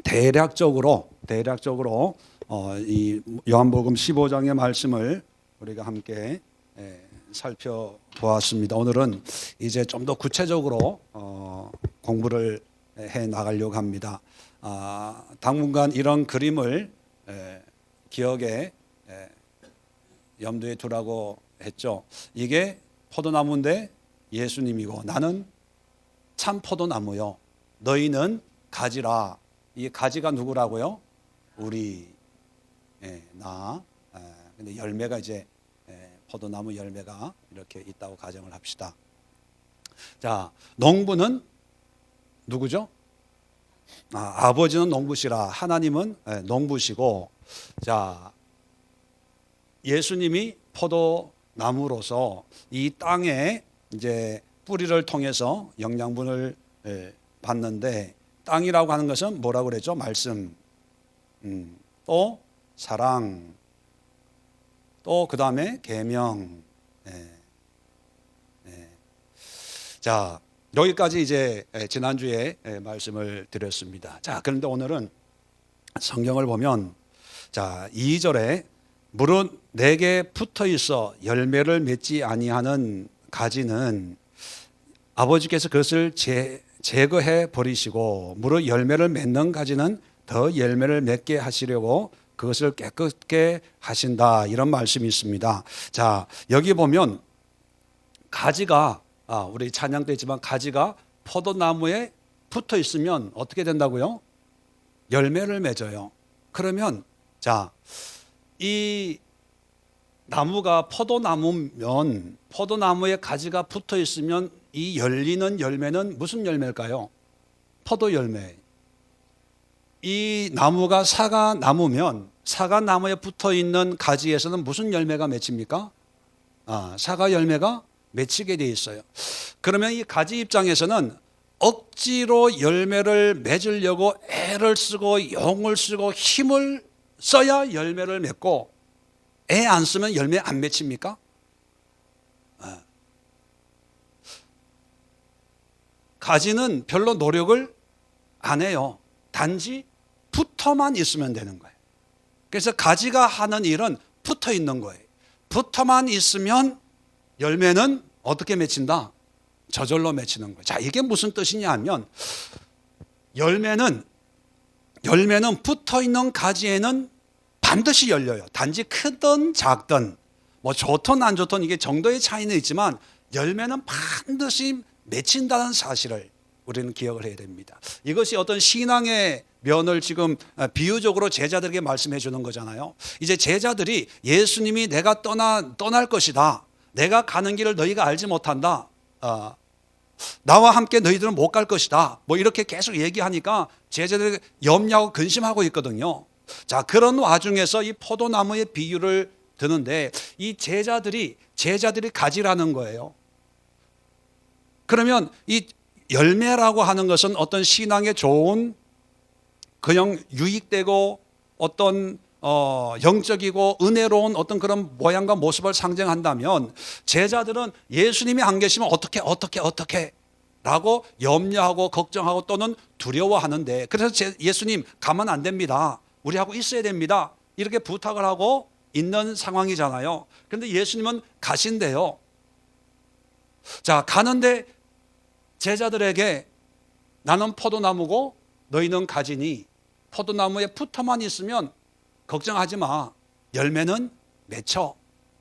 대략적으로 이 요한복음 15장의 말씀을 우리가 함께 살펴보았습니다. 오늘은 이제 좀 더 구체적으로 공부를 해 나가려고 합니다. 당분간 이런 그림을 기억에 염두에 두라고 했죠. 이게 포도나무인데 예수님이고 나는 참 포도나무요. 너희는 가지라. 이 가지가 누구라고요? 우리, 나. 근데 열매가 이제 포도나무 열매가 이렇게 있다고 가정을 합시다. 자, 농부는 누구죠? 아버지는 농부시라. 하나님은 농부시고, 자, 예수님이 포도나무로서 이 땅에 이제 뿌리를 통해서 영양분을 받는데, 땅이라고 하는 것은 뭐라고 그랬죠? 말씀, 또 사랑, 또 그 다음에 계명. 자, 여기까지 이제 지난주에 말씀을 드렸습니다. 자, 그런데 오늘은 성경을 보면, 자, 2절에 무릇 내게 붙어 있어 열매를 맺지 아니하는 가지는 아버지께서 그것을 제거해 버리시고 무릇 열매를 맺는 가지는 더 열매를 맺게 하시려고 그것을 깨끗게 하신다, 이런 말씀이 있습니다. 자, 여기 보면 가지가 우리 찬양도 했지만 가지가 포도나무에 붙어 있으면 어떻게 된다고요? 열매를 맺어요. 그러면 자, 이 나무가 포도나무면 포도나무에 가지가 붙어 있으면 이 열리는 열매는 무슨 열매일까요? 포도 열매. 이 나무가 사과나무면 사과나무에 붙어 있는 가지에서는 무슨 열매가 맺힙니까? 사과 열매가 맺히게 돼 있어요. 그러면 이 가지 입장에서는 억지로 열매를 맺으려고 애를 쓰고 용을 쓰고 힘을 써야 열매를 맺고, 애 안 쓰면 열매 안 맺힙니까? 가지는 별로 노력을 안 해요. 단지 붙어만 있으면 되는 거예요. 그래서 가지가 하는 일은 붙어 있는 거예요. 붙어만 있으면 열매는 어떻게 맺힌다? 저절로 맺히는 거예요. 자, 이게 무슨 뜻이냐 하면 열매는 붙어 있는 가지에는 반드시 열려요. 단지 크든 작든 뭐 좋든 안 좋든 이게 정도의 차이는 있지만 열매는 반드시 맺힌다는 사실을 우리는 기억을 해야 됩니다. 이것이 어떤 신앙의 면을 지금 비유적으로 제자들에게 말씀해 주는 거잖아요. 이제 제자들이 예수님이 내가 떠날 것이다, 내가 가는 길을 너희가 알지 못한다, 나와 함께 너희들은 못 갈 것이다, 뭐 이렇게 계속 얘기하니까 제자들이 염려하고 근심하고 있거든요. 자, 그런 와중에서 이 포도나무의 비유를 드는데 이 제자들이 가지라는 거예요. 그러면 이 열매라고 하는 것은 어떤 신앙에 좋은, 그냥 유익되고 어떤 영적이고 은혜로운 어떤 그런 모양과 모습을 상징한다면, 제자들은 예수님이 안 계시면 어떻게 라고 염려하고 걱정하고 또는 두려워하는데, 그래서 예수님 가면 안 됩니다, 우리하고 있어야 됩니다, 이렇게 부탁을 하고 있는 상황이잖아요. 그런데 예수님은 가신대요. 자, 가는데 제자들에게 나는 포도나무고 너희는 가지니 포도나무에 붙어만 있으면 걱정하지 마, 열매는 맺혀,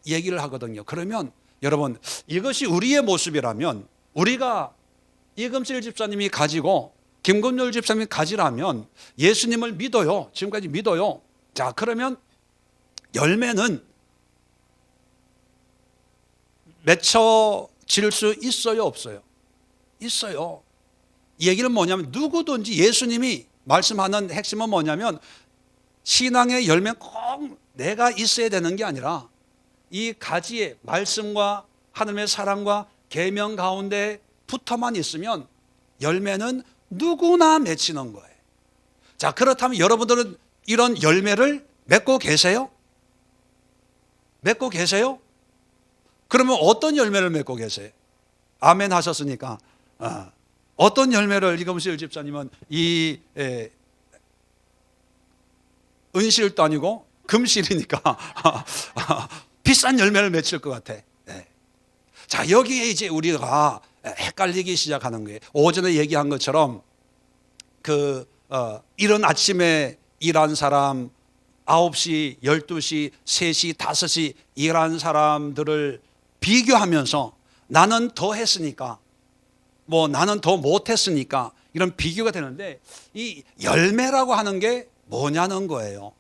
얘기를 하거든요. 그러면 여러분, 이것이 우리의 모습이라면, 우리가 이금실 집사님이 가지고 김금률 집사님이 가지라면 예수님을 믿어요. 지금까지 믿어요. 자, 그러면 열매는 맺혀질 수 있어요, 없어요? 있어요. 이 얘기는 뭐냐면 누구든지 예수님이 말씀하는 핵심은 뭐냐면 신앙의 열매는 꼭 내가 있어야 되는 게 아니라 이 가지의 말씀과 하나님의 사랑과 계명 가운데 붙어만 있으면 열매는 누구나 맺히는 거예요. 자, 그렇다면 여러분들은 이런 열매를 맺고 계세요? 맺고 계세요? 그러면 어떤 열매를 맺고 계세요? 아멘 하셨으니까 어떤 열매를 이금실 집사님은 이 은실도 아니고 금실이니까 비싼 열매를 맺힐 것 같아. 네. 자, 여기에 이제 우리가 헷갈리기 시작하는 거예요. 오전에 얘기한 것처럼 이른 아침에 일한 사람, 9시, 12시, 3시, 5시 일한 사람들을 비교하면서 나는 더 했으니까, 나는 더 못했으니까 이런 비교가 되는데, 이 열매라고 하는 게 뭐냐는 거예요.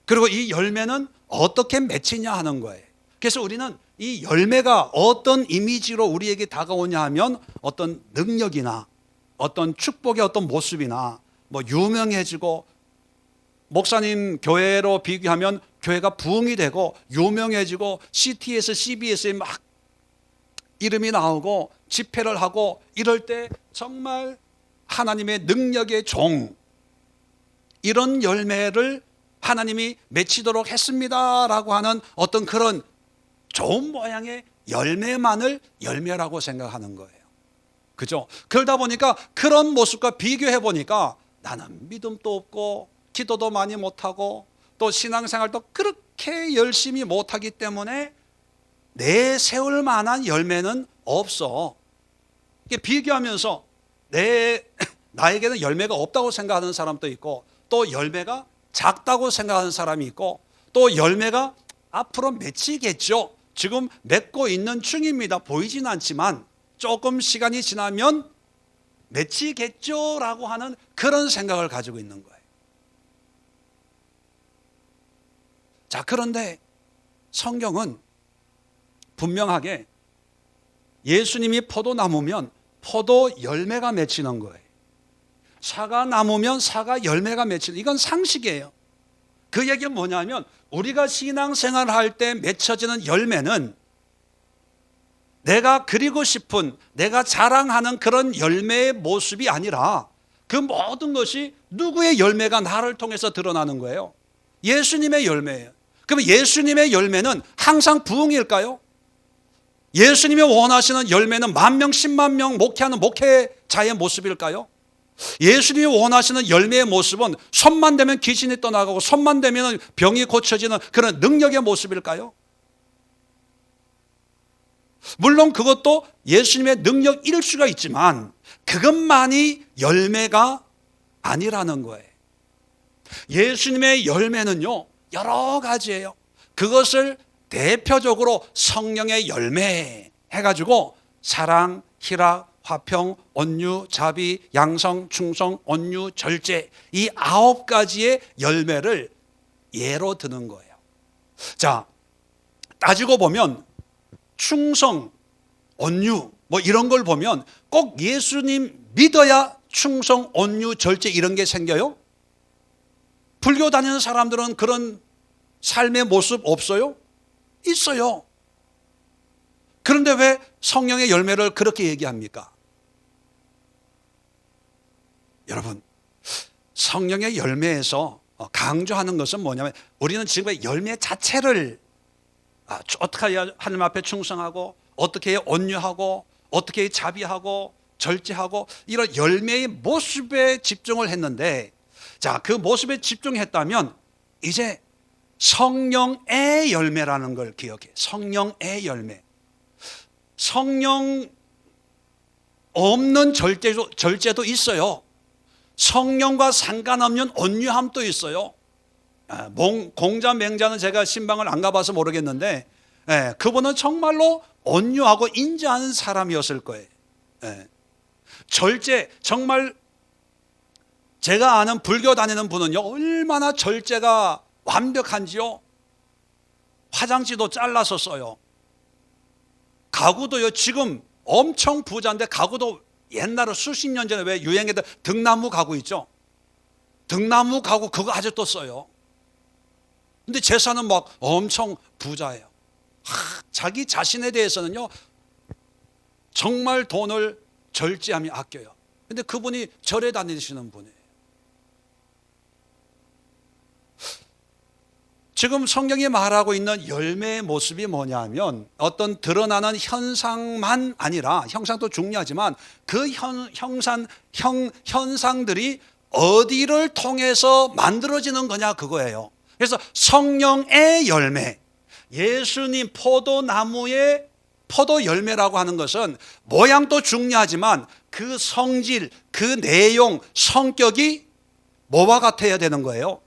그리고 이 열매는 어떻게 맺히냐 하는 거예요. 그래서 우리는 이 열매가 어떤 이미지로 우리에게 다가오냐 하면 어떤 능력이나 어떤 축복의 어떤 모습이나 유명해지고, 목사님 교회로 비교하면 교회가 부흥이 되고 유명해지고 CTS, CBS에 막 이름이 나오고 집회를 하고 이럴 때 정말 하나님의 능력의 종, 이런 열매를 하나님이 맺히도록 했습니다라고 하는 어떤 그런 좋은 모양의 열매만을 열매라고 생각하는 거예요. 그죠? 그러다 보니까 그런 모습과 비교해 보니까 나는 믿음도 없고 기도도 많이 못하고 또 신앙생활도 그렇게 열심히 못하기 때문에 내세울 만한 열매는 없어. 비교하면서 나에게는 열매가 없다고 생각하는 사람도 있고, 또 열매가 작다고 생각하는 사람이 있고, 또 열매가 앞으로 맺히겠죠. 지금 맺고 있는 중입니다. 보이진 않지만 조금 시간이 지나면 맺히겠죠 라고 하는 그런 생각을 가지고 있는 거예요. 자, 그런데 성경은 분명하게 예수님이 포도나무면 포도 열매가 맺히는 거예요. 사과나무면 사과 열매가 맺히는, 이건 상식이에요. 그 얘기는 뭐냐면 우리가 신앙생활을 할 때 맺혀지는 열매는 내가 그리고 싶은, 내가 자랑하는 그런 열매의 모습이 아니라 그 모든 것이 누구의 열매가 나를 통해서 드러나는 거예요? 예수님의 열매예요. 그러면 예수님의 열매는 항상 부흥일까요? 예수님이 원하시는 열매는 10,000명, 10만 명 목회하는 목회자의 모습일까요? 예수님이 원하시는 열매의 모습은 손만 대면 귀신이 떠나가고 손만 대면 병이 고쳐지는 그런 능력의 모습일까요? 물론 그것도 예수님의 능력일 수가 있지만 그것만이 열매가 아니라는 거예요. 예수님의 열매는요, 여러 가지예요. 그것을 대표적으로 성령의 열매 해가지고 사랑, 희락, 화평, 온유, 자비, 양성, 충성, 온유, 절제, 이 9가지의 열매를 예로 드는 거예요. 자, 따지고 보면 충성, 온유 이런 걸 보면 꼭 예수님 믿어야 충성, 온유, 절제 이런 게 생겨요? 불교 다니는 사람들은 그런 삶의 모습 없어요? 있어요. 그런데 왜 성령의 열매를 그렇게 얘기합니까? 여러분, 성령의 열매에서 강조하는 것은 뭐냐면 우리는 지금 열매 자체를 어떻게 해야 하나님 앞에 충성하고, 어떻게 해야 온유하고, 어떻게 해야 자비하고 절제하고, 이런 열매의 모습에 집중을 했는데, 자, 그 모습에 집중했다면 이제 성령의 열매라는 걸 기억해. 성령의 열매. 성령 없는 절제도 있어요. 성령과 상관없는 온유함도 있어요. 공자 맹자는 제가 신방을 안 가봐서 모르겠는데 그분은 정말로 온유하고 인자한 사람이었을 거예요. 절제, 정말 제가 아는 불교 다니는 분은요, 얼마나 절제가 완벽한지요. 화장지도 잘라서 써요. 가구도요, 지금 엄청 부자인데 가구도 옛날에 수십 년 전에 왜 유행했던 등나무 가구 있죠? 등나무 가구 그거 아직도 써요. 근데 재산은 막 엄청 부자예요. 자기 자신에 대해서는요, 정말 돈을 절제하며 아껴요. 근데 그분이 절에 다니시는 분이에요. 지금 성경이 말하고 있는 열매의 모습이 뭐냐면 어떤 드러나는 현상만 아니라, 형상도 중요하지만 그 현상들이 어디를 통해서 만들어지는 거냐 그거예요. 그래서 성령의 열매, 예수님 포도나무의 포도 열매라고 하는 것은 모양도 중요하지만 그 성질, 그 내용, 성격이 뭐와 같아야 되는 거예요?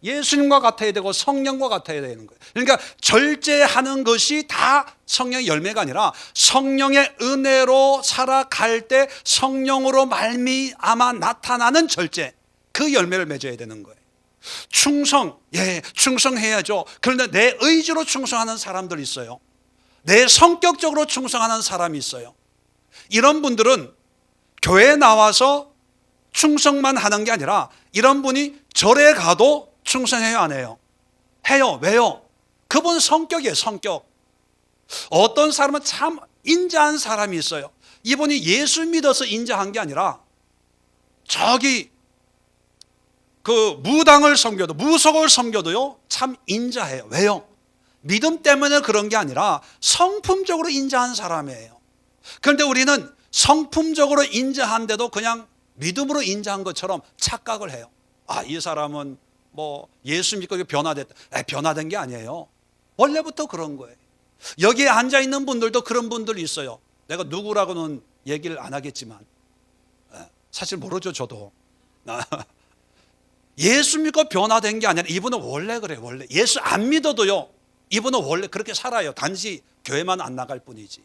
예수님과 같아야 되고 성령과 같아야 되는 거예요. 그러니까 절제하는 것이 다 성령의 열매가 아니라 성령의 은혜로 살아갈 때 성령으로 말미암아 나타나는 절제, 그 열매를 맺어야 되는 거예요. 충성, 충성해야죠. 그런데 내 의지로 충성하는 사람들 있어요. 내 성격적으로 충성하는 사람이 있어요. 이런 분들은 교회에 나와서 충성만 하는 게 아니라 이런 분이 절에 가도 충성해요, 안 해요? 해요. 왜요? 그분 성격이에요, 성격. 어떤 사람은 참 인자한 사람이 있어요. 이분이 예수 믿어서 인자한 게 아니라 저기 그 무당을 섬겨도, 무속을 섬겨도요 참 인자해요. 왜요? 믿음 때문에 그런 게 아니라 성품적으로 인자한 사람이에요. 그런데 우리는 성품적으로 인자한데도 그냥 믿음으로 인자한 것처럼 착각을 해요. 아, 이 사람은 뭐 예수 믿고 변화됐다. 변화된 게 아니에요. 원래부터 그런 거예요. 여기에 앉아있는 분들도 그런 분들이 있어요. 내가 누구라고는 얘기를 안 하겠지만 사실 모르죠, 저도. 예수 믿고 변화된 게 아니라 이분은 원래 그래요. 원래 예수 안 믿어도요 이분은 원래 그렇게 살아요. 단지 교회만 안 나갈 뿐이지.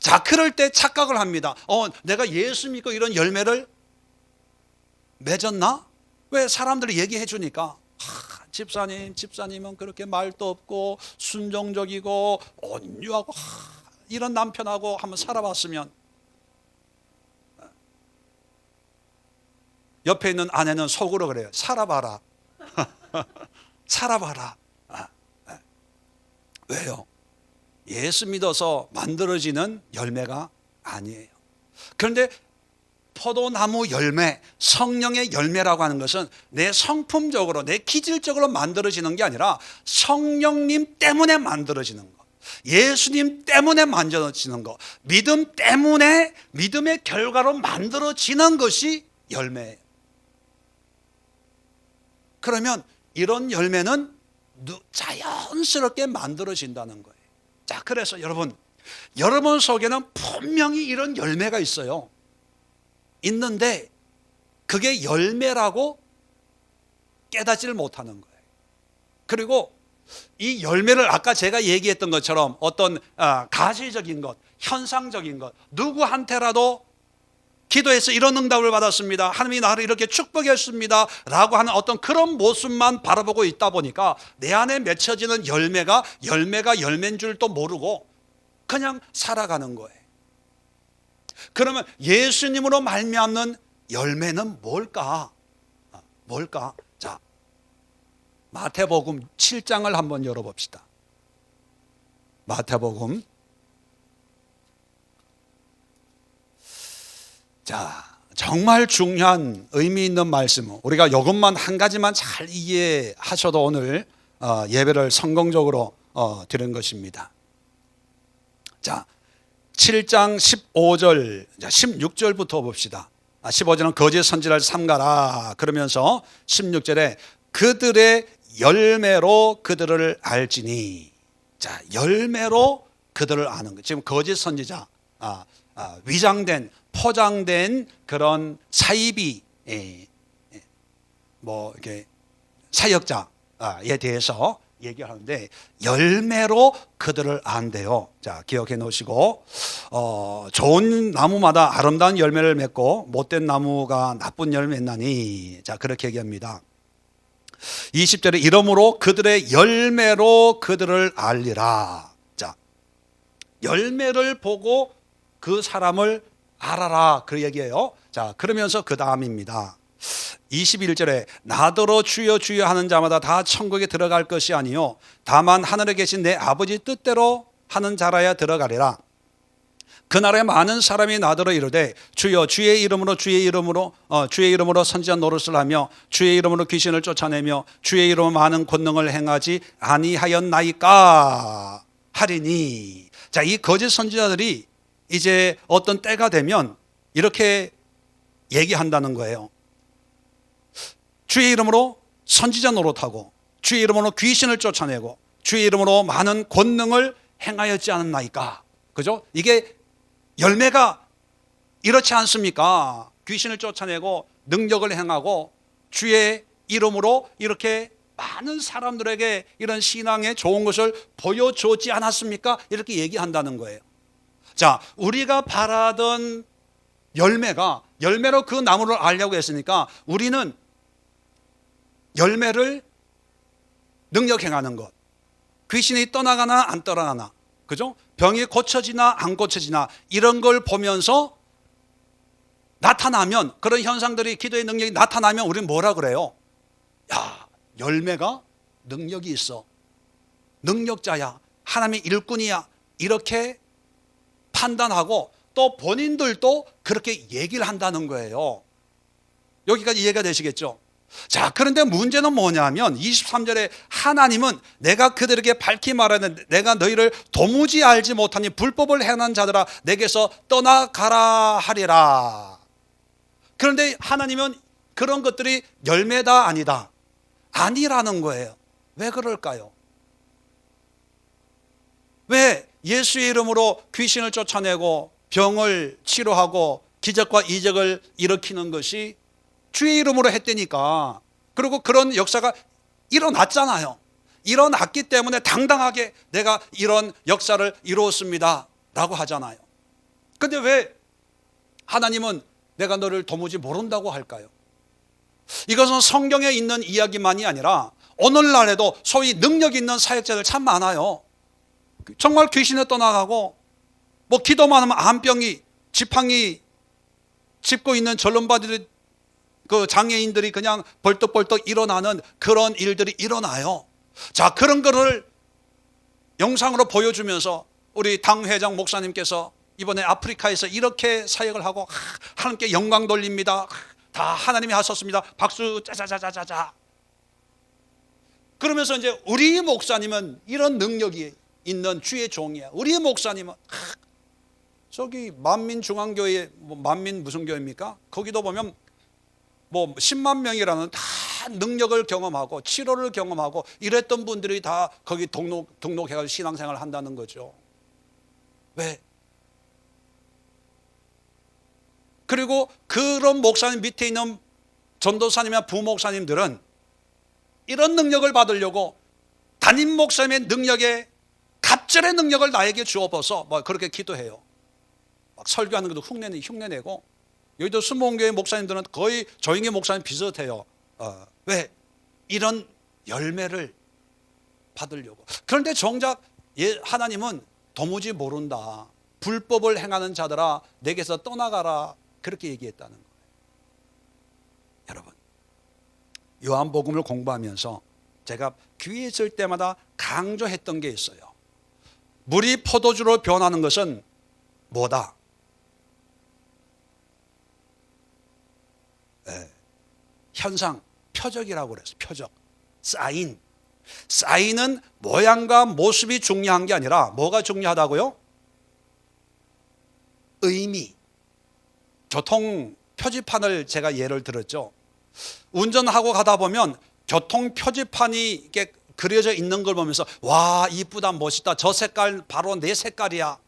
자, 그럴 때 착각을 합니다. 내가 예수 믿고 이런 열매를 맺었나? 왜? 사람들이 얘기해 주니까 집사님은 그렇게 말도 없고 순종적이고 온유하고 이런 남편하고 한번 살아봤으면. 옆에 있는 아내는 속으로 그래요. 살아봐라. 살아봐라. 왜요? 예수 믿어서 만들어지는 열매가 아니에요. 그런데 포도나무 열매, 성령의 열매라고 하는 것은 내 성품적으로, 내 기질적으로 만들어지는 게 아니라 성령님 때문에 만들어지는 거, 예수님 때문에 만들어지는 거, 믿음 때문에, 믿음의 결과로 만들어지는 것이 열매예요. 그러면 이런 열매는 자연스럽게 만들어진다는 거예요. 자, 그래서 여러분 속에는 분명히 이런 열매가 있어요. 있는데 그게 열매라고 깨닫지를 못하는 거예요. 그리고 이 열매를 아까 제가 얘기했던 것처럼 어떤 가시적인 것, 현상적인 것, 누구한테라도 기도해서 이런 응답을 받았습니다, 하나님이 나를 이렇게 축복했습니다 라고 하는 어떤 그런 모습만 바라보고 있다 보니까 내 안에 맺혀지는 열매가 열매인 줄도 모르고 그냥 살아가는 거예요. 그러면 예수님으로 말미암는 열매는 뭘까? 자, 마태복음 7장을 한번 열어봅시다. 마태복음. 자, 정말 중요한 의미 있는 말씀, 우리가 이것만 한 가지만 잘 이해하셔도 오늘 예배를 성공적으로 드린 것입니다. 자, 7장 15절, 16절부터 봅시다. 15절은 거짓 선지자를 삼가라 그러면서 16절에 그들의 열매로 그들을 알지니. 자, 열매로 그들을 아는 거예요. 지금 거짓 선지자, 위장된, 포장된 그런 사이비, 뭐 이렇게 사역자에 대해서 얘기하는데 열매로 그들을 안대요. 자, 기억해 놓으시고, 좋은 나무마다 아름다운 열매를 맺고 못된 나무가 나쁜 열매를 맺나니. 자, 그렇게 얘기합니다. 20절에 이러므로 그들의 열매로 그들을 알리라. 자, 열매를 보고 그 사람을 알아라, 그 얘기예요. 자, 그러면서 그 다음입니다. 21절에 나더러 주여 주여 하는 자마다 다 천국에 들어갈 것이 아니요 다만 하늘에 계신 내 아버지 뜻대로 하는 자라야 들어가리라. 그날에 많은 사람이 나더러 이르되 주여 주의 이름으로 선지자 노릇을 하며 주의 이름으로 귀신을 쫓아내며 주의 이름으로 많은 권능을 행하지 아니하였나이까 하리니. 자, 이 거짓 선지자들이 이제 어떤 때가 되면 이렇게 얘기한다는 거예요. 주의 이름으로 선지자 노릇하고 주의 이름으로 귀신을 쫓아내고 주의 이름으로 많은 권능을 행하였지 않았나이까. 그죠? 이게 열매가 이렇지 않습니까? 귀신을 쫓아내고 능력을 행하고 주의 이름으로 이렇게 많은 사람들에게 이런 신앙의 좋은 것을 보여주지 않았습니까? 이렇게 얘기한다는 거예요. 자, 우리가 바라던 열매로 그 나무를 알려고 했으니까 우리는 열매를 능력 행하는 것, 귀신이 떠나가나 안 떠나가나, 그죠? 병이 고쳐지나 안 고쳐지나 이런 걸 보면서 나타나면, 그런 현상들이, 기도의 능력이 나타나면 우리는 뭐라 그래요? 야, 열매가 능력이 있어, 능력자야, 하나님의 일꾼이야, 이렇게 판단하고 또 본인들도 그렇게 얘기를 한다는 거예요. 여기까지 이해가 되시겠죠? 자, 그런데 문제는 뭐냐면 23절에 하나님은 내가 그들에게 밝히 말하는데 내가 너희를 도무지 알지 못하니 불법을 행한 자들아 내게서 떠나가라 하리라. 그런데 하나님은 그런 것들이 열매다 아니다? 아니라는 거예요. 왜 그럴까요? 왜 예수의 이름으로 귀신을 쫓아내고 병을 치료하고 기적과 이적을 일으키는 것이 주의 이름으로 했다니까. 그리고 그런 역사가 일어났잖아요. 일어났기 때문에 당당하게 내가 이런 역사를 이루었습니다 라고 하잖아요. 근데 왜 하나님은 내가 너를 도무지 모른다고 할까요? 이것은 성경에 있는 이야기만이 아니라 오늘날에도 소위 능력 있는 사역자들 참 많아요. 정말 귀신에 떠나가고 뭐 기도만 하면 암병이, 지팡이 짚고 있는 전론받이 그 장애인들이 그냥 벌떡벌떡 일어나는 그런 일들이 일어나요. 자, 그런 거를 영상으로 보여주면서 우리 당회장 목사님께서 이번에 아프리카에서 이렇게 사역을 하고 하나님께 영광 돌립니다, 다 하나님이 하셨습니다, 박수 짜자자자자자. 그러면서 이제 우리 목사님은 이런 능력이 있는 주의 종이야. 우리 목사님은 저기 만민중앙교회, 만민 무슨 교회입니까? 거기도 보면 뭐 10만 명이라는 다 능력을 경험하고 치료를 경험하고 이랬던 분들이 다 거기 등록해가지고 신앙생활을 한다는 거죠. 왜? 그리고 그런 목사님 밑에 있는 전도사님이나 부목사님들은 이런 능력을 받으려고 담임 목사님의 능력에 갑절의 능력을 나에게 주어버서 뭐 그렇게 기도해요. 막 설교하는 것도 흉내내고. 여기도 수목교회 목사님들은 거의 조영기 목사님 비슷해요. 왜? 이런 열매를 받으려고. 그런데 정작 하나님은 도무지 모른다, 불법을 행하는 자들아 내게서 떠나가라, 그렇게 얘기했다는 거예요. 여러분, 요한복음을 공부하면서 제가 귀에 있을 때마다 강조했던 게 있어요. 물이 포도주로 변하는 것은 뭐다? 현상, 표적이라고 그랬어요. 표적, 사인. 사인은 모양과 모습이 중요한 게 아니라 뭐가 중요하다고요? 의미. 교통 표지판을 제가 예를 들었죠. 운전하고 가다 보면 교통 표지판이 이렇게 그려져 있는 걸 보면서 와, 이쁘다, 멋있다, 저 색깔 바로 내 색깔이야,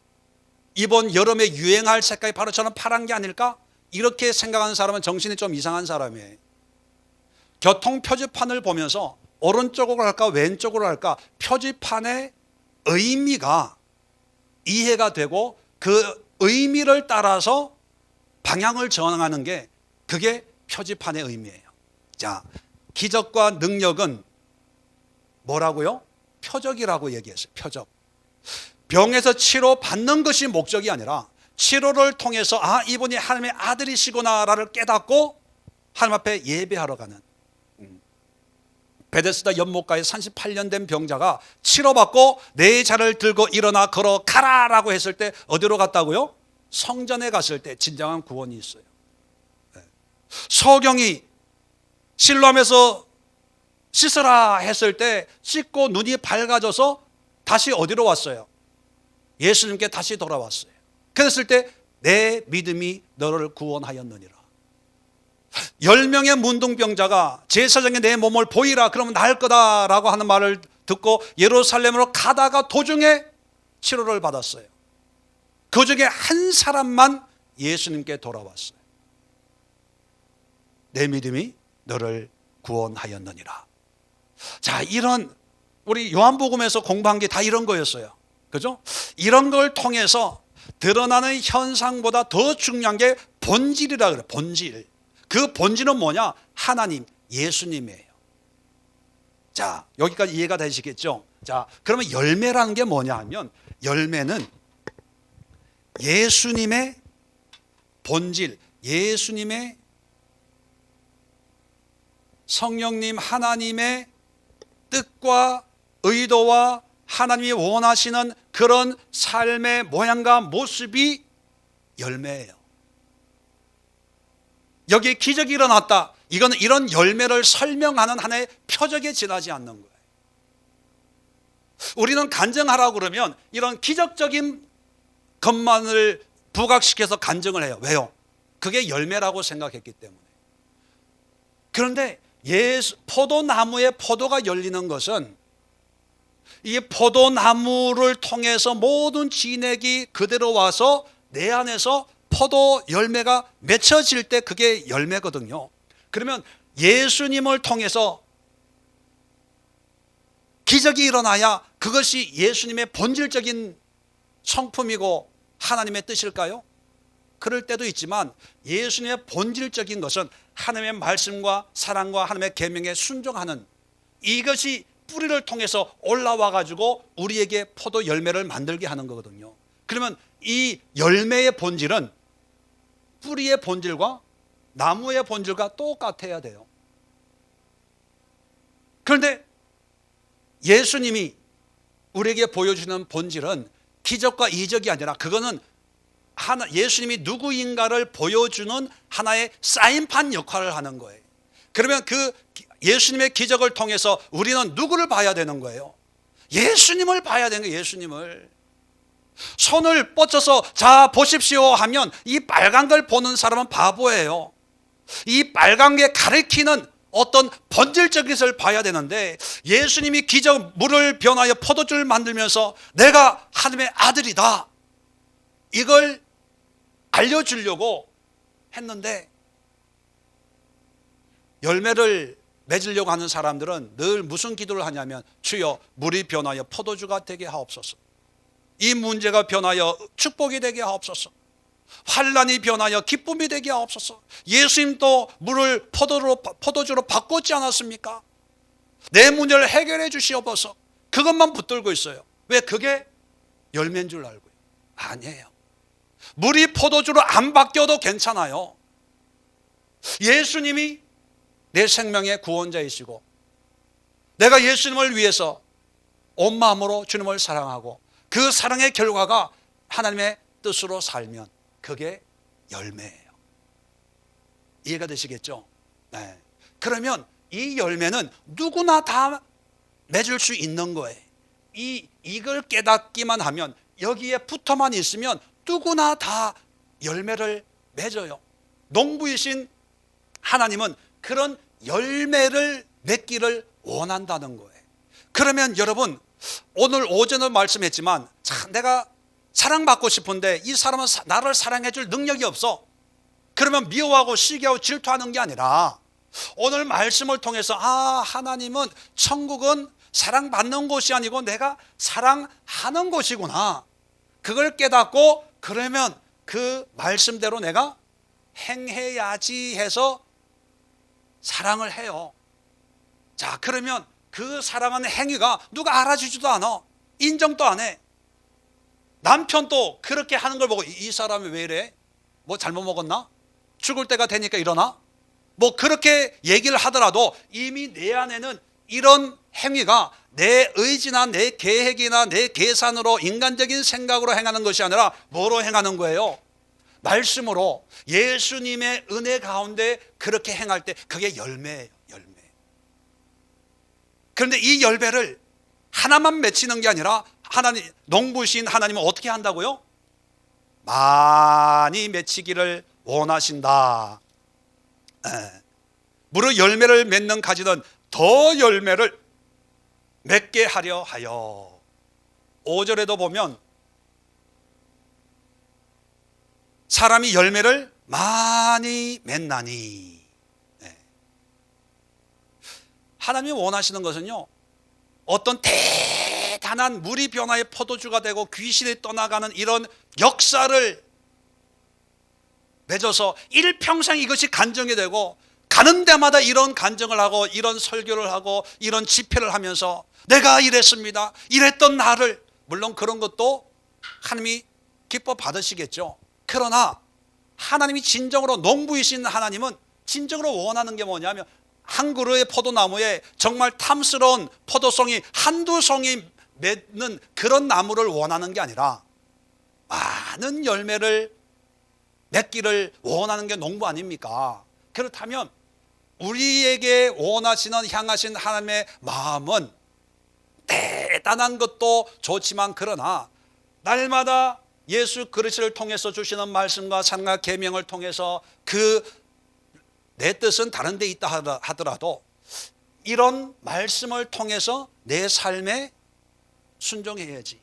이번 여름에 유행할 색깔이 바로 저는 파란 게 아닐까? 이렇게 생각하는 사람은 정신이 좀 이상한 사람이에요. 교통 표지판을 보면서 오른쪽으로 할까 왼쪽으로 할까, 표지판의 의미가 이해가 되고 그 의미를 따라서 방향을 정하는 게 그게 표지판의 의미예요. 자, 기적과 능력은 뭐라고요? 표적이라고 얘기했어요. 표적. 병에서 치료받는 것이 목적이 아니라 치료를 통해서 아, 이분이 하나님의 아들이시구나를 깨닫고 하나님 앞에 예배하러 가는. 베데스다 연못가에 38년 된 병자가 치료받고 내 자를 들고 일어나 걸어가라라고 했을 때 어디로 갔다고요? 성전에 갔을 때 진정한 구원이 있어요. 서경이 실로암에서 씻으라 했을 때 씻고 눈이 밝아져서 다시 어디로 왔어요? 예수님께 다시 돌아왔어요. 그랬을 때 내 믿음이 너를 구원하였느니라. 10명의 문둥병자가 제사장에 내 몸을 보이라 그러면 나을 거다라고 하는 말을 듣고 예루살렘으로 가다가 도중에 치료를 받았어요. 그 중에 한 사람만 예수님께 돌아왔어요. 내 믿음이 너를 구원하였느니라. 자, 이런 우리 요한복음에서 공부한 게 다 이런 거였어요. 그죠? 이런 걸 통해서 드러나는 현상보다 더 중요한 게 본질이라 그래요. 본질. 그 본질은 뭐냐? 하나님, 예수님이에요. 자, 여기까지 이해가 되시겠죠? 자, 그러면 열매라는 게 뭐냐 하면 열매는 예수님의 본질, 예수님의 성령님 하나님의 뜻과 의도와 하나님이 원하시는 그런 삶의 모양과 모습이 열매예요. 여기에 기적이 일어났다. 이거는 이런 열매를 설명하는 하나의 표적에 지나지 않는 거예요. 우리는 간증하라고 그러면 이런 기적적인 것만을 부각시켜서 간증을 해요. 왜요? 그게 열매라고 생각했기 때문에. 그런데 포도나무에 포도가 열리는 것은 이 포도나무를 통해서 모든 진액이 그대로 와서 내 안에서 포도 열매가 맺혀질 때 그게 열매거든요. 그러면 예수님을 통해서 기적이 일어나야 그것이 예수님의 본질적인 성품이고 하나님의 뜻일까요? 그럴 때도 있지만 예수님의 본질적인 것은 하나님의 말씀과 사랑과 하나님의 계명에 순종하는 이것이 뿌리를 통해서 올라와 가지고 우리에게 포도 열매를 만들게 하는 거거든요. 그러면 이 열매의 본질은 뿌리의 본질과 나무의 본질과 똑같아야 돼요. 그런데 예수님이 우리에게 보여주는 본질은 기적과 이적이 아니라 그거는 예수님이 누구인가를 보여주는 하나의 사인판 역할을 하는 거예요. 그러면 그 예수님의 기적을 통해서 우리는 누구를 봐야 되는 거예요? 예수님을 봐야 되는 거예요. 예수님을. 손을 뻗쳐서 자 보십시오 하면 이 빨간 걸 보는 사람은 바보예요. 이 빨간 게 가리키는 어떤 본질적인 것을 봐야 되는데 예수님이 기적 물을 변하여 포도주를 만들면서 내가 하나님의 아들이다 이걸 알려주려고 했는데 열매를 맺으려고 하는 사람들은 늘 무슨 기도를 하냐면 주여 물이 변하여 포도주가 되게 하옵소서. 이 문제가 변하여 축복이 되게 하옵소서. 환난이 변하여 기쁨이 되게 하옵소서. 예수님도 물을 포도주로 바꿨지 않았습니까? 내 문제를 해결해 주시옵소서. 그것만 붙들고 있어요. 왜? 그게 열매인 줄 알고요. 아니에요. 물이 포도주로 안 바뀌어도 괜찮아요. 예수님이 내 생명의 구원자이시고 내가 예수님을 위해서 온 마음으로 주님을 사랑하고 그 사랑의 결과가 하나님의 뜻으로 살면 그게 열매예요. 이해가 되시겠죠? 네. 그러면 이 열매는 누구나 다 맺을 수 있는 거예요. 이걸 깨닫기만 하면 여기에 붙어만 있으면 누구나 다 열매를 맺어요. 농부이신 하나님은 그런 열매를 맺기를 원한다는 거예요. 그러면 여러분 오늘 오전에 말씀했지만 참 내가 사랑받고 싶은데 이 사람은 나를 사랑해 줄 능력이 없어. 그러면 미워하고 시기하고 질투하는 게 아니라 오늘 말씀을 통해서 하나님은 천국은 사랑받는 곳이 아니고 내가 사랑하는 곳이구나. 그걸 깨닫고 그러면 그 말씀대로 내가 행해야지 해서 사랑을 해요. 자, 그러면 그 사랑하는 행위가 누가 알아주지도 않아. 인정도 안 해. 남편도 그렇게 하는 걸 보고 이 사람이 왜 이래? 뭐 잘못 먹었나? 죽을 때가 되니까 일어나? 뭐 그렇게 얘기를 하더라도 이미 내 안에는 이런 행위가 내 의지나 내 계획이나 내 계산으로 인간적인 생각으로 행하는 것이 아니라 뭐로 행하는 거예요? 말씀으로 예수님의 은혜 가운데 그렇게 행할 때 그게 열매예요. 열매. 그런데 이 열매를 하나만 맺히는 게 아니라 하나님, 농부신 하나님은 어떻게 한다고요? 많이 맺히기를 원하신다. 무릇 열매를 맺는 가지는 더 열매를 맺게 하려 하여. 5절에도 보면 사람이 열매를 많이 맺나니. 하나님이 원하시는 것은요, 어떤 대단한 무리 변화의 포도주가 되고 귀신이 떠나가는 이런 역사를 맺어서 일평생 이것이 간증이 되고 가는 데마다 이런 간증을 하고 이런 설교를 하고 이런 집회를 하면서 내가 이랬습니다, 이랬던 나를, 물론 그런 것도 하나님이 기뻐 받으시겠죠. 그러나 하나님이 진정으로, 농부이신 하나님은 진정으로 원하는 게 뭐냐면 한 그루의 포도나무에 정말 탐스러운 포도송이 한두 송이 맺는 그런 나무를 원하는 게 아니라 많은 열매를 맺기를 원하는 게 농부 아닙니까? 그렇다면 우리에게 원하시는, 향하신 하나님의 마음은 대단한 것도 좋지만, 그러나 날마다 예수 그리스도를 통해서 주시는 말씀과 산과 계명을 통해서 내 뜻은 다른 데 있다 하더라도 이런 말씀을 통해서 내 삶에 순종해야지,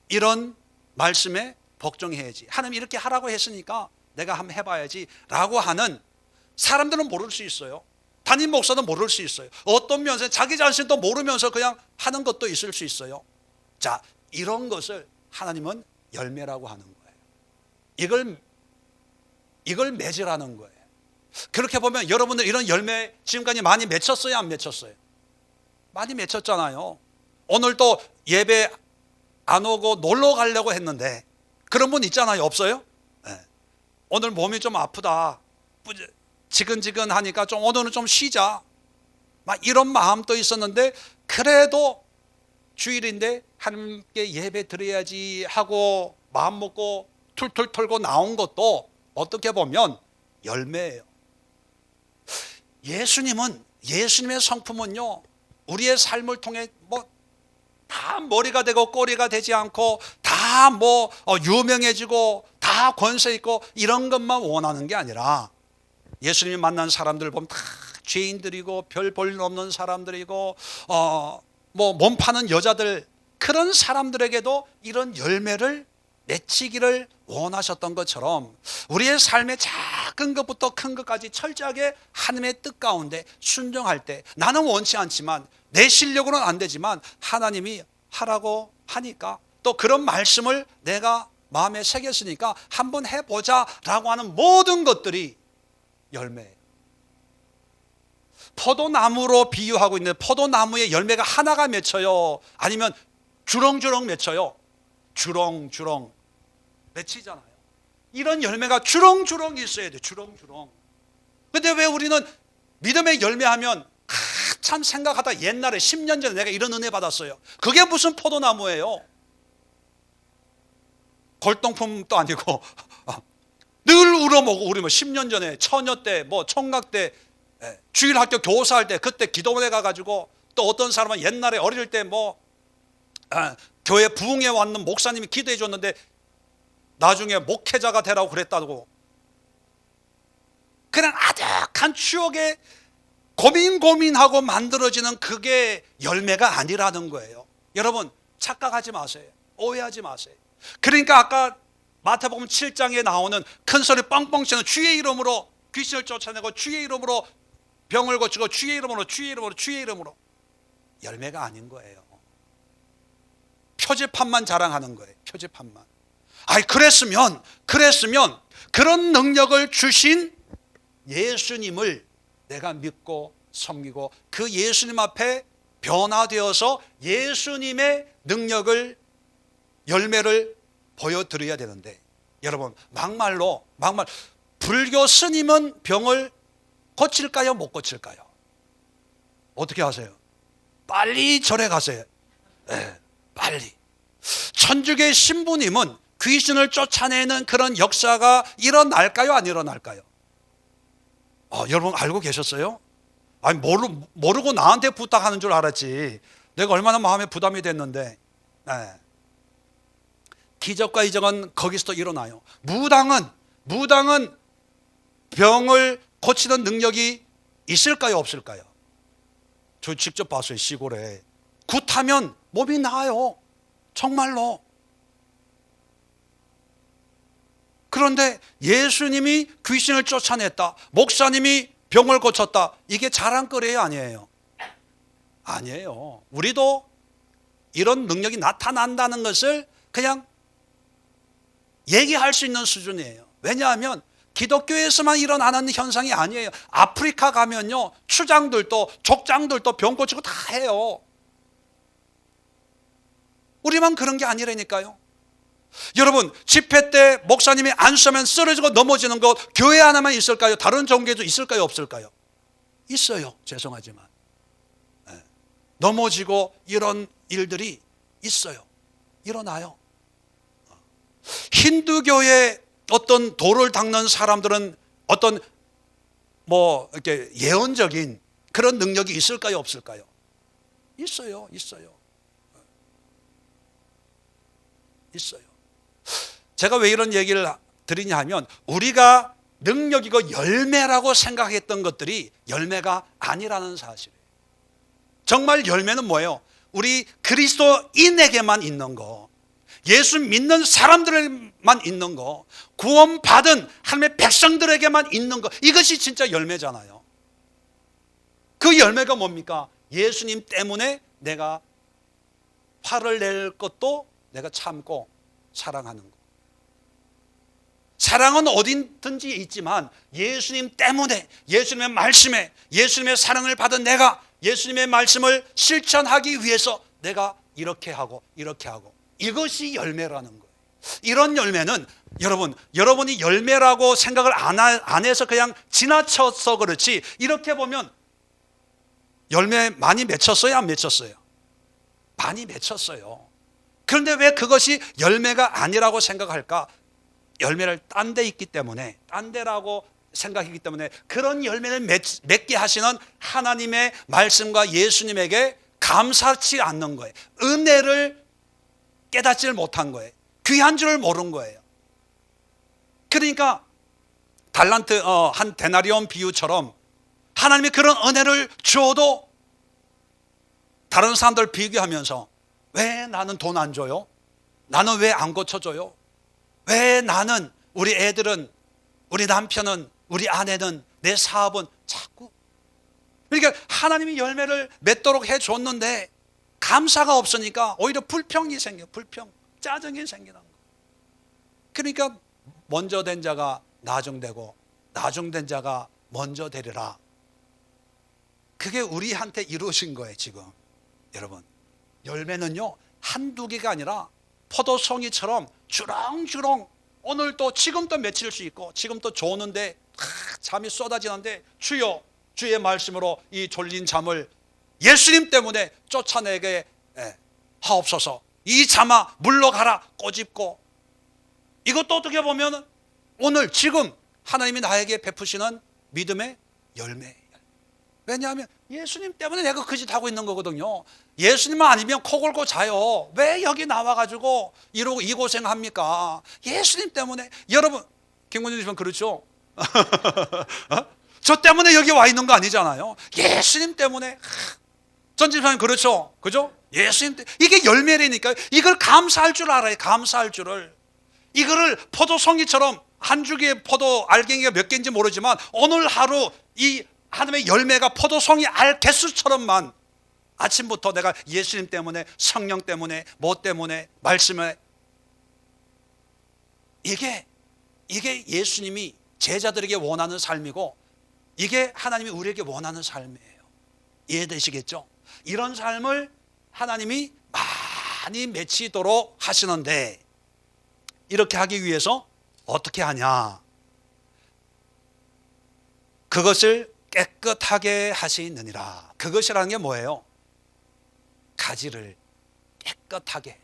이런 말씀에 복종해야지, 하나님 이렇게 하라고 했으니까 내가 한번 해봐야지 라고 하는 사람들은 모를 수 있어요. 담임 목사도 모를 수 있어요. 어떤 면에서 자기 자신도 모르면서 그냥 하는 것도 있을 수 있어요. 자, 이런 것을 하나님은 열매라고 하는 거예요. 이걸 맺으라는 거예요. 그렇게 보면 여러분들 이런 열매 지금까지 많이 맺혔어요, 안 맺혔어요? 많이 맺혔잖아요. 오늘도 예배 안 오고 놀러 가려고 했는데 그런 분 있잖아요, 없어요? 네. 오늘 몸이 좀 아프다, 지근지근하니까 오늘은 좀 쉬자, 막 이런 마음도 있었는데 그래도 주일인데 하나님께 예배 드려야지 하고 마음 먹고 툴툴 털고 나온 것도 어떻게 보면 열매예요. 예수님의 성품은요, 우리의 삶을 통해 다 머리가 되고 꼬리가 되지 않고 다 유명해지고 다 권세 있고 이런 것만 원하는 게 아니라, 예수님이 만난 사람들 보면 다 죄인들이고 별 볼 일 없는 사람들이고 몸 파는 여자들, 그런 사람들에게도 이런 열매를 맺히기를 원하셨던 것처럼 우리의 삶의 작은 것부터 큰 것까지 철저하게 하나님의 뜻 가운데 순종할 때, 나는 원치 않지만 내 실력으로는 안 되지만 하나님이 하라고 하니까, 또 그런 말씀을 내가 마음에 새겼으니까 한번 해보자 라고 하는 모든 것들이 열매예요. 포도나무로 비유하고 있는데 포도나무의 열매가 하나가 맺혀요, 아니면 주렁주렁 맺혀요? 주렁주렁 맺히잖아요. 이런 열매가 주렁주렁 있어야 돼요. 주렁주렁. 근데 왜 우리는 믿음의 열매하면 참 생각하다 옛날에 10년 전에 내가 이런 은혜 받았어요. 그게 무슨 포도나무예요? 골동품도 아니고 늘 우려먹고, 우리 10년 전에 처녀 때, 총각 때, 주일학교 교사할 때 그때 기도원에 가가지고, 또 어떤 사람은 옛날에 어릴 때 교회 부흥회 왔는 목사님이 기도해 줬는데 나중에 목회자가 되라고 그랬다고. 그냥 아득한 추억에 고민하고 만들어지는 그게 열매가 아니라는 거예요. 여러분 착각하지 마세요. 오해하지 마세요. 그러니까 아까 마태복음 7장에 나오는 큰 소리 뻥뻥 치는 주의 이름으로 귀신을 쫓아내고 주의 이름으로 병을 고치고 주의 이름으로 열매가 아닌 거예요. 표지판만 자랑하는 거예요. 표지판만. 그랬으면 그런 능력을 주신 예수님을 내가 믿고 섬기고 그 예수님 앞에 변화되어서 예수님의 능력을, 열매를 보여드려야 되는데, 여러분 막말 불교 스님은 병을 고칠까요, 못 고칠까요? 어떻게 하세요? 빨리 절에 가세요. 네, 빨리. 천주교 신부님은 귀신을 쫓아내는 그런 역사가 일어날까요? 안 일어날까요? 여러분 알고 계셨어요? 아니 모르고 나한테 부탁하는 줄 알았지. 내가 얼마나 마음에 부담이 됐는데. 네. 기적과 이적은 거기서도 일어나요. 무당은 병을 고치는 능력이 있을까요? 없을까요? 저 직접 봤어요. 시골에 굿하면 몸이 나아요. 정말로. 그런데 예수님이 귀신을 쫓아냈다, 목사님이 병을 고쳤다, 이게 자랑거리예요? 아니에요? 아니에요. 우리도 이런 능력이 나타난다는 것을 그냥 얘기할 수 있는 수준이에요. 왜냐하면 기독교에서만 일어나는 현상이 아니에요. 아프리카 가면요, 추장들도 족장들도 병 고치고 다 해요. 우리만 그런 게 아니라니까요. 여러분, 집회 때 목사님이 안수하면 쓰러지고 넘어지는 거 교회 하나만 있을까요? 다른 종교에도 있을까요? 없을까요? 있어요. 죄송하지만. 네. 넘어지고 이런 일들이 있어요. 일어나요. 힌두교의 어떤 돌을 닦는 사람들은 어떤 이렇게 예언적인 그런 능력이 있을까요? 없을까요? 있어요. 있어요. 있어요. 제가 왜 이런 얘기를 드리냐 하면, 우리가 능력이고 열매라고 생각했던 것들이 열매가 아니라는 사실이에요. 정말 열매는 뭐예요? 우리 그리스도인에게만 있는 거, 예수 믿는 사람들에게만 있는 거, 구원받은 하나님의 백성들에게만 있는 거, 이것이 진짜 열매잖아요. 그 열매가 뭡니까? 예수님 때문에 내가 화를 낼 것도 내가 참고 사랑하는 거. 사랑은 어디든지 있지만 예수님 때문에, 예수님의 말씀에, 예수님의 사랑을 받은 내가 예수님의 말씀을 실천하기 위해서 내가 이렇게 하고 이렇게 하고, 이것이 열매라는 거예요. 이런 열매는 여러분이 열매라고 생각을 안 해서 그냥 지나쳐서 그렇지, 이렇게 보면 열매 많이 맺혔어요? 안 맺혔어요? 많이 맺혔어요. 그런데 왜 그것이 열매가 아니라고 생각할까? 열매를 딴 데 있기 때문에, 딴 데라고 생각이기 때문에 그런 열매를 맺게 하시는 하나님의 말씀과 예수님에게 감사치 않는 거예요. 은혜를 깨닫지를 못한 거예요. 귀한 줄을 모른 거예요. 그러니까 달란트 한 데나리온 비유처럼 하나님이 그런 은혜를 주어도 다른 사람들 비교하면서, 왜 나는 돈 안 줘요? 나는 왜 안 고쳐줘요? 왜 나는, 우리 애들은, 우리 남편은, 우리 아내는, 내 사업은 자꾸. 그러니까 하나님이 열매를 맺도록 해줬는데 감사가 없으니까 오히려 불평이 생겨요. 불평, 짜증이 생기는 거예요. 그러니까 먼저 된 자가 나중되고 나중된 자가 먼저 되리라. 그게 우리한테 이루어진 거예요. 지금 여러분, 열매는요 한두 개가 아니라 포도송이처럼 주렁주렁, 오늘 또 지금 또 맺힐 수 있고, 지금 또 조는데 잠이 쏟아지는데 주여 주의 말씀으로 이 졸린 잠을 예수님 때문에 쫓아내게 하옵소서. 이 잠아 물러가라 꼬집고. 이것도 어떻게 보면 오늘 지금 하나님이 나에게 베푸시는 믿음의 열매. 왜냐하면 예수님 때문에 내가 그 짓 하고 있는 거거든요. 예수님만 아니면 코 골고 자요. 왜 여기 나와가지고 이러고 이 고생합니까? 예수님 때문에. 여러분, 김군진 씨는 그렇죠? 저 때문에 여기 와 있는 거 아니잖아요. 예수님 때문에. 전집사님 그렇죠? 그죠? 예수님 때문에. 이게 열매라니까요. 이걸 감사할 줄 알아요. 감사할 줄을. 이거를 포도송이처럼 한 줄기의 포도 알갱이가 몇 개인지 모르지만 오늘 하루 이 하나님의 열매가 포도송이 알 개수처럼만 아침부터 내가 예수님 때문에, 성령 때문에, 뭐 때문에, 말씀에, 이게 예수님이 제자들에게 원하는 삶이고, 이게 하나님이 우리에게 원하는 삶이에요. 이해되시겠죠? 이런 삶을 하나님이 많이 맺히도록 하시는데, 이렇게 하기 위해서 어떻게 하냐? 그것을 깨끗하게 하시느니라. 그것이라는 게 뭐예요? 가지를 깨끗하게 해요.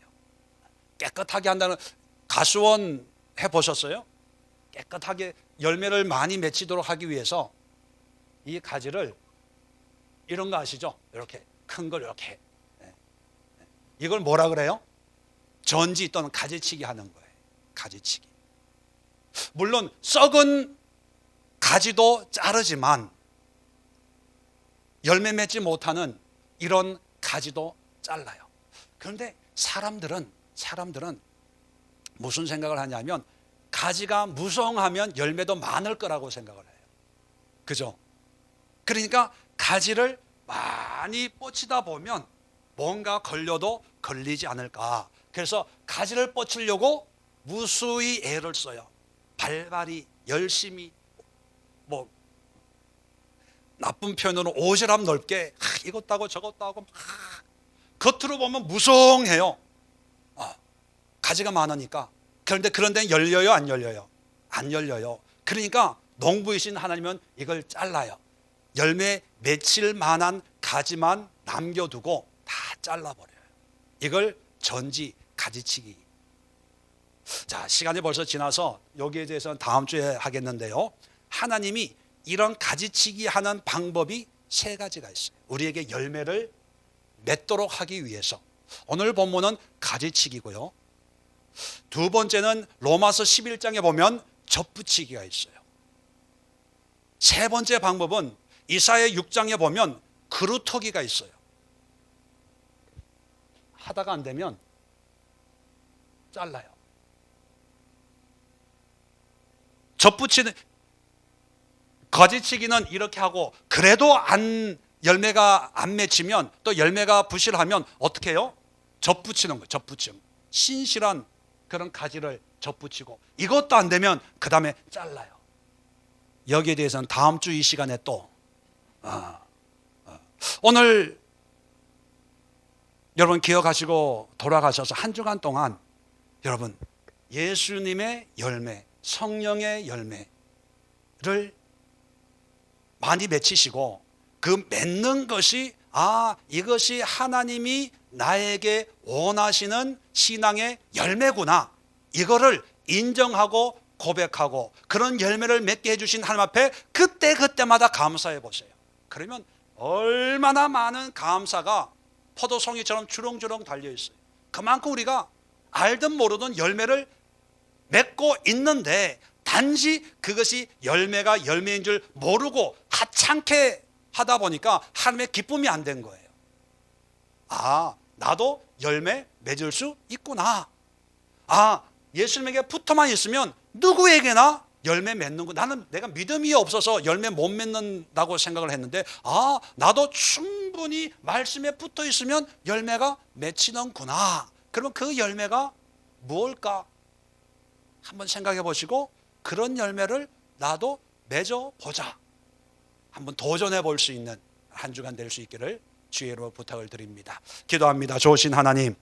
깨끗하게 한다는, 가수원 해보셨어요? 깨끗하게 열매를 많이 맺히도록 하기 위해서 이 가지를 이런 거 아시죠? 이렇게 큰 걸 이렇게, 이걸 뭐라 그래요? 전지 또는 가지치기 하는 거예요. 가지치기. 물론 썩은 가지도 자르지만 열매 맺지 못하는 이런 가지도 잘라요. 그런데 사람들은 무슨 생각을 하냐면 가지가 무성하면 열매도 많을 거라고 생각을 해요. 그죠? 그러니까 가지를 많이 뻗치다 보면 뭔가 걸려도 걸리지 않을까. 그래서 가지를 뻗치려고 무수히 애를 써요. 발발이 열심히, 뭐 나쁜 표현으로 오지랖 넓게 이것도 하고 저것도 하고 막 겉으로 보면 무성해요. 가지가 많으니까. 그런데 그런 데는 열려요, 안 열려요? 안 열려요. 그러니까 농부이신 하나님은 이걸 잘라요. 열매 맺힐 만한 가지만 남겨두고 다 잘라버려요. 이걸 전지 가지치기. 자, 시간이 벌써 지나서 여기에 대해서는 다음 주에 하겠는데요, 하나님이 이런 가지치기 하는 방법이 세 가지가 있어요. 우리에게 열매를 맺도록 하기 위해서. 오늘 본문은 가지치기고요, 두 번째는 로마서 11장에 보면 접붙이기가 있어요. 세 번째 방법은 이사야 6장에 보면 그루터기가 있어요. 하다가 안 되면 잘라요. 접붙이는, 가지치기는 이렇게 하고 그래도 열매가 안 맺히면, 또 열매가 부실하면 어떻게 해요? 접붙이는 거예요. 접붙임. 신실한 그런 가지를 접붙이고, 이것도 안 되면 그 다음에 잘라요. 여기에 대해서는 다음 주 이 시간에 또 오늘 여러분 기억하시고 돌아가셔서 한 주간 동안 여러분 예수님의 열매, 성령의 열매를 많이 맺히시고, 그 맺는 것이 이것이 하나님이 나에게 원하시는 신앙의 열매구나, 이거를 인정하고 고백하고 그런 열매를 맺게 해주신 하나님 앞에 그때마다 감사해 보세요. 그러면 얼마나 많은 감사가 포도송이처럼 주렁주렁 달려있어요. 그만큼 우리가 알든 모르든 열매를 맺고 있는데, 단지 그것이 열매가 열매인 줄 모르고 하찮게 하다 보니까 하나님의 기쁨이 안 된 거예요. 나도 열매 맺을 수 있구나. 예수님에게 붙어만 있으면 누구에게나 열매 맺는 거. 나는 내가 믿음이 없어서 열매 못 맺는다고 생각을 했는데, 나도 충분히 말씀에 붙어 있으면 열매가 맺히는구나. 그러면 그 열매가 무엇일까? 한번 생각해 보시고 그런 열매를 나도 맺어보자. 한번 도전해 볼 수 있는 한 주간 될 수 있기를 주의로 부탁을 드립니다. 기도합니다. 좋으신 하나님,